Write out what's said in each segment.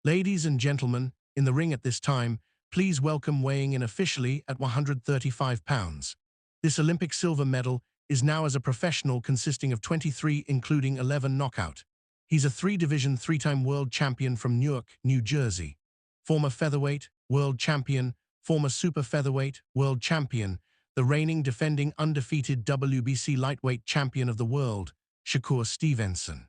Ladies and gentlemen, in the ring at this time, please welcome weighing in officially at 135 pounds. This Olympic silver medal is now as a professional consisting of 23 including 11 knockout. He's a three-division three-time world champion from Newark, New Jersey. Former featherweight, world champion, former super featherweight, world champion, the reigning defending undefeated WBC lightweight champion of the world, Shakur Stevenson.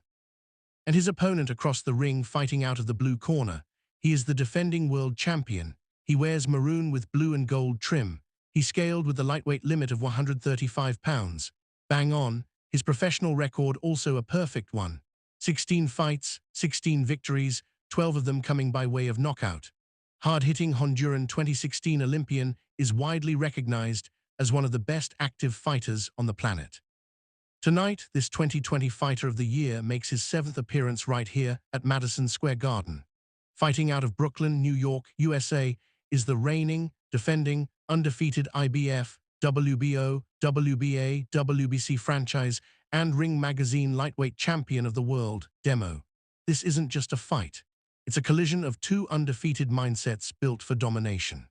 And his opponent across the ring fighting out of the blue corner. He is the defending world champion. He wears maroon with blue and gold trim. He scaled with the lightweight limit of 135 pounds. Bang on, his professional record also a perfect one. 16 fights, 16 victories, 12 of them coming by way of knockout. Hard-hitting Honduran 2016 Olympian is widely recognized as one of the best active fighters on the planet. Tonight, this 2020 Fighter of the Year makes his 7th appearance right here at Madison Square Garden. Fighting out of Brooklyn, New York, USA, is the reigning, defending, undefeated IBF, WBO, WBA, WBC franchise, and Ring Magazine lightweight champion of the world, Demo. This isn't just a fight. It's a collision of two undefeated mindsets built for domination.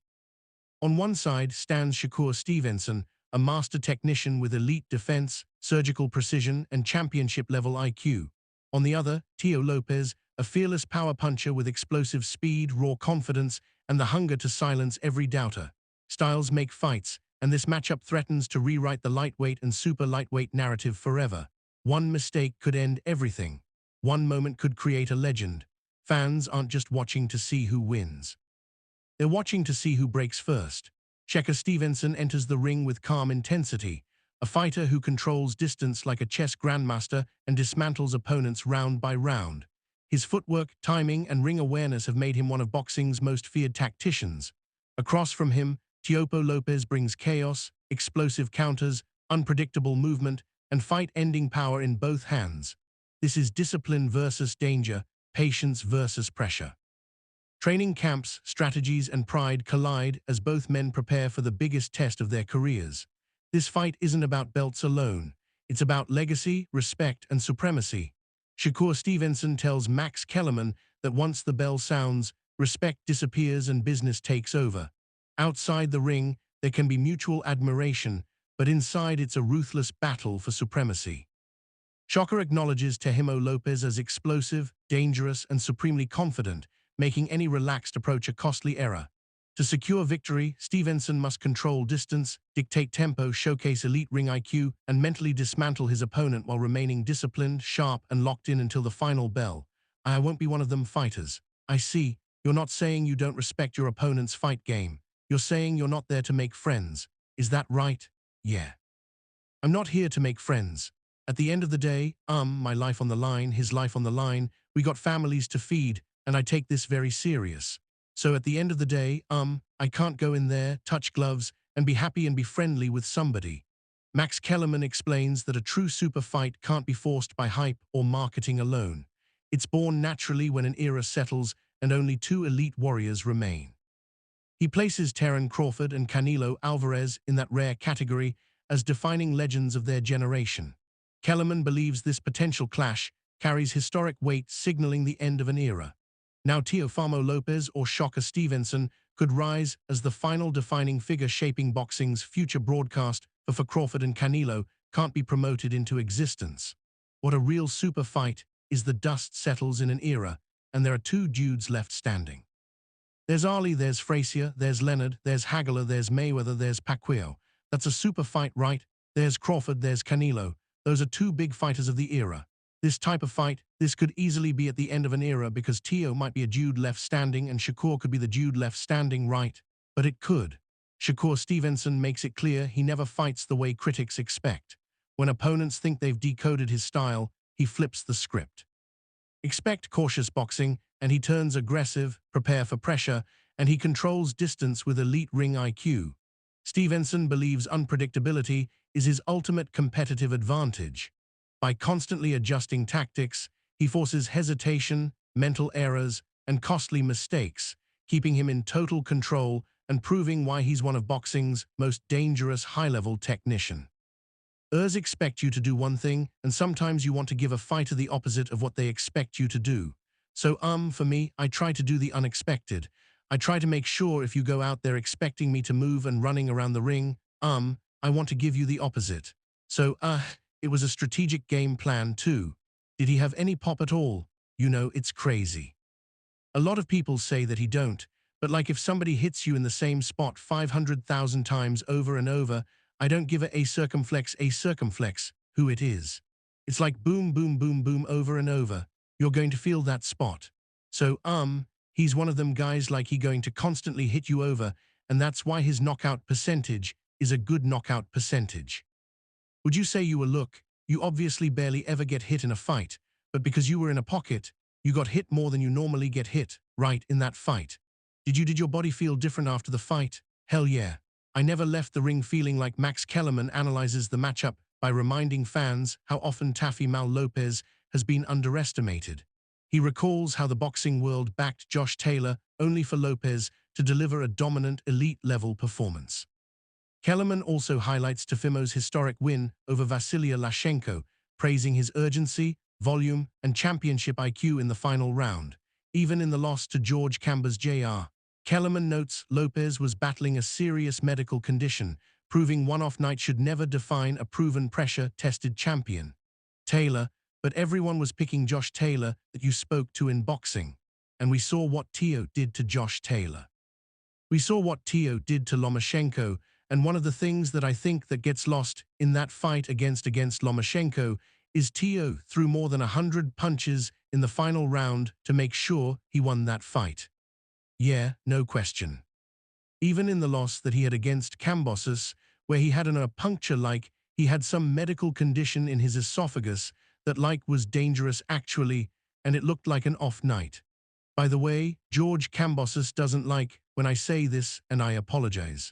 On one side stands Shakur Stevenson, a master technician with elite defense, surgical precision, and championship-level IQ. On the other, Teo Lopez, a fearless power puncher with explosive speed, raw confidence, and the hunger to silence every doubter. Styles make fights, and this matchup threatens to rewrite the lightweight and super lightweight narrative forever. One mistake could end everything. One moment could create a legend. Fans aren't just watching to see who wins. They're watching to see who breaks first. Shakur Stevenson enters the ring with calm intensity, a fighter who controls distance like a chess grandmaster and dismantles opponents round by round. His footwork, timing, and ring awareness have made him one of boxing's most feared tacticians. Across from him, Teofimo Lopez brings chaos, explosive counters, unpredictable movement, and fight-ending power in both hands. This is discipline versus danger, patience versus pressure. Training camps, strategies, and pride collide as both men prepare for the biggest test of their careers. This fight isn't about belts alone. It's about legacy, respect, and supremacy. Shakur Stevenson tells Max Kellerman that once the bell sounds, respect disappears and business takes over. Outside the ring, there can be mutual admiration, but inside it's a ruthless battle for supremacy. Shakur acknowledges Teofimo Lopez as explosive, dangerous, and supremely confident, making any relaxed approach a costly error. To secure victory, Stevenson must control distance, dictate tempo, showcase elite ring IQ, and mentally dismantle his opponent while remaining disciplined, sharp, and locked in until the final bell. I won't be one of them fighters. I see. You're not saying you don't respect your opponent's fight game. You're saying you're not there to make friends. Is that right? Yeah. I'm not here to make friends. At the end of the day, my life on the line, his life on the line, we got families to feed, and I take this very serious. So at the end of the day, I can't go in there, touch gloves, and be happy and be friendly with somebody. Max Kellerman explains that a true super fight can't be forced by hype or marketing alone. It's born naturally when an era settles and only two elite warriors remain. He places Terence Crawford and Canelo Alvarez in that rare category as defining legends of their generation. Kellerman believes this potential clash carries historic weight, signaling the end of an era. Now Teofimo Lopez or Shakur Stevenson could rise as the final defining figure shaping boxing's future broadcast, for Crawford and Canelo can't be promoted into existence. What a real super fight is the dust settles in an era, and there are two dudes left standing. There's Ali, there's Frazier, there's Leonard, there's Hagler, there's Mayweather, there's Pacquiao. That's a super fight, right? There's Crawford, there's Canelo. Those are two big fighters of the era. This type of fight, this could easily be at the end of an era because Teo might be a dude left standing and Shakur could be the dude left standing, right? But it could. Shakur Stevenson makes it clear he never fights the way critics expect. When opponents think they've decoded his style, he flips the script. Expect cautious boxing, and he turns aggressive, prepare for pressure, and he controls distance with elite ring IQ. Stevenson believes unpredictability is his ultimate competitive advantage. By constantly adjusting tactics, he forces hesitation, mental errors, and costly mistakes, keeping him in total control and proving why he's one of boxing's most dangerous high-level technician. Expect you to do one thing, and sometimes you want to give a fighter the opposite of what they expect you to do. So, for me, I try to do the unexpected. I try to make sure if you go out there expecting me to move and running around the ring, I want to give you the opposite. So, it was a strategic game plan too. Did he have any pop at all? You know, it's crazy. A lot of people say that he don't, but like if somebody hits you in the same spot 500,000 times over and over, I don't give a circumflex, who it is. It's like boom, boom, boom, boom over and over. You're going to feel that spot. So, he's one of them guys like he going to constantly hit you over, and that's why his knockout percentage is a good knockout percentage. Would you say you were you obviously barely ever get hit in a fight, but because you were in a pocket, you got hit more than you normally get hit, right, in that fight. Did your body feel different after the fight? Hell yeah. I never left the ring feeling like Max Kellerman analyzes the matchup by reminding fans how often Teofimo Lopez has been underestimated. He recalls how the boxing world backed Josh Taylor only for Lopez to deliver a dominant elite-level performance. Kellerman also highlights Teofimo's historic win over Vasily Lomachenko, praising his urgency, volume, and championship IQ in the final round. Even in the loss to George Camber's Jr., Kellerman notes Lopez was battling a serious medical condition, proving one-off night should never define a proven pressure-tested champion. Taylor, but everyone was picking Josh Taylor that you spoke to in boxing. And we saw what Teo did to Josh Taylor. We saw what Teo did to Lomachenko, and one of the things that I think that gets lost in that fight against Lomachenko is Teo threw more than 100 punches in the final round to make sure he won that fight. Yeah, no question. Even in the loss that he had against Kambosos, where he had a puncture like he had some medical condition in his esophagus that was dangerous actually, and it looked like an off night. By the way, George Kambosos doesn't like when I say this, and I apologize.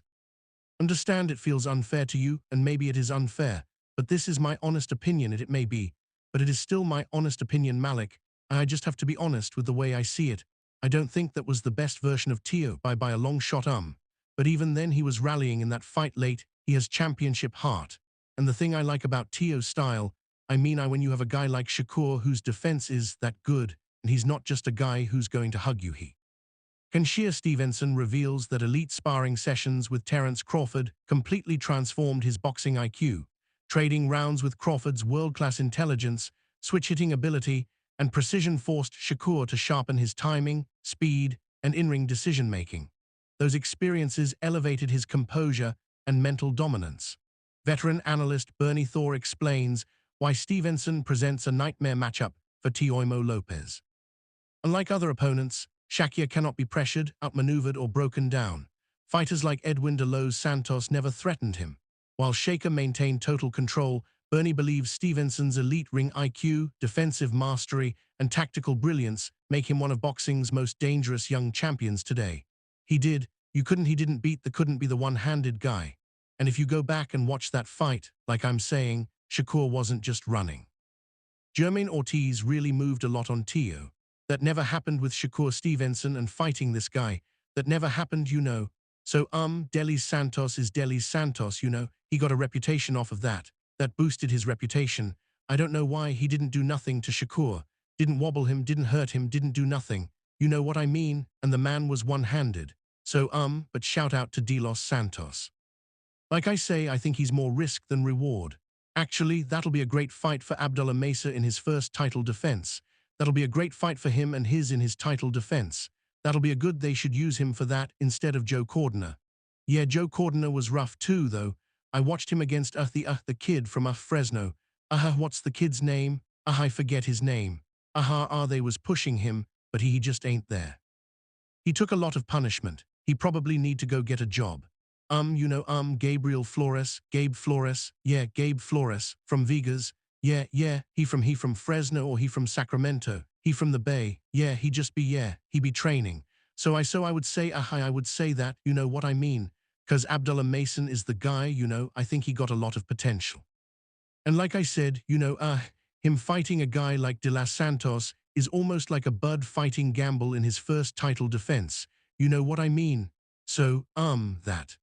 Understand it feels unfair to you, and maybe it is unfair, but this is my honest opinion, it may be, but it is still my honest opinion, Malik. I just have to be honest with the way I see it. I don't think that was the best version of Teo by a long shot, but even then he was rallying in that fight late, he has championship heart. And the thing I like about Teo's style, when you have a guy like Shakur whose defense is that good, and he's not just a guy who's going to hug you, Shakur Stevenson reveals that elite sparring sessions with Terence Crawford completely transformed his boxing IQ, trading rounds with Crawford's world-class intelligence, switch-hitting ability, and precision forced Shakur to sharpen his timing, speed, and in-ring decision-making. Those experiences elevated his composure and mental dominance. Veteran analyst Bernie Thor explains why Stevenson presents a nightmare matchup for Teofimo Lopez. Unlike other opponents, Shakur cannot be pressured, outmaneuvered, or broken down. Fighters like Edwin de los Santos never threatened him. While Shakur maintained total control, Bernie believes Stevenson's elite ring IQ, defensive mastery, and tactical brilliance make him one of boxing's most dangerous young champions today. He didn't beat the couldn't be the one-handed guy. And if you go back and watch that fight, like I'm saying, Shakur wasn't just running. Germaine Ortiz really moved a lot on Teo. That never happened with Shakur Stevenson and fighting this guy. That never happened, So, Delis Santos is Delis Santos, He got a reputation off of that. That boosted his reputation. I don't know why he didn't do nothing to Shakur. Didn't wobble him, didn't hurt him, didn't do nothing. You know what I mean? And the man was one-handed. So, but shout out to De Los Santos. Like I say, I think he's more risk than reward. Actually, that'll be a great fight for Abdullah Mesa in his first title defense. That'll be a great fight for him and his in his title defense. That'll be a good they should use him for that instead of Joe Cordner. Yeah, Joe Cordner was rough too, though. I watched him against the kid from Fresno. What's the kid's name? I forget his name. They was pushing him, but he just ain't there. He took a lot of punishment. He probably need to go get a job. Gabriel Flores, Gabe Flores, yeah, Gabe Flores, from Vegas, yeah, he from Fresno or he from Sacramento, he from the Bay, yeah, he be training. So I would say, I would say that, you know what I mean, 'cause Abdullah Mason is the guy, I think he got a lot of potential. And like I said, him fighting a guy like De Los Santos is almost like a Bud fighting Gamble in his first title defense, you know what I mean? So, that.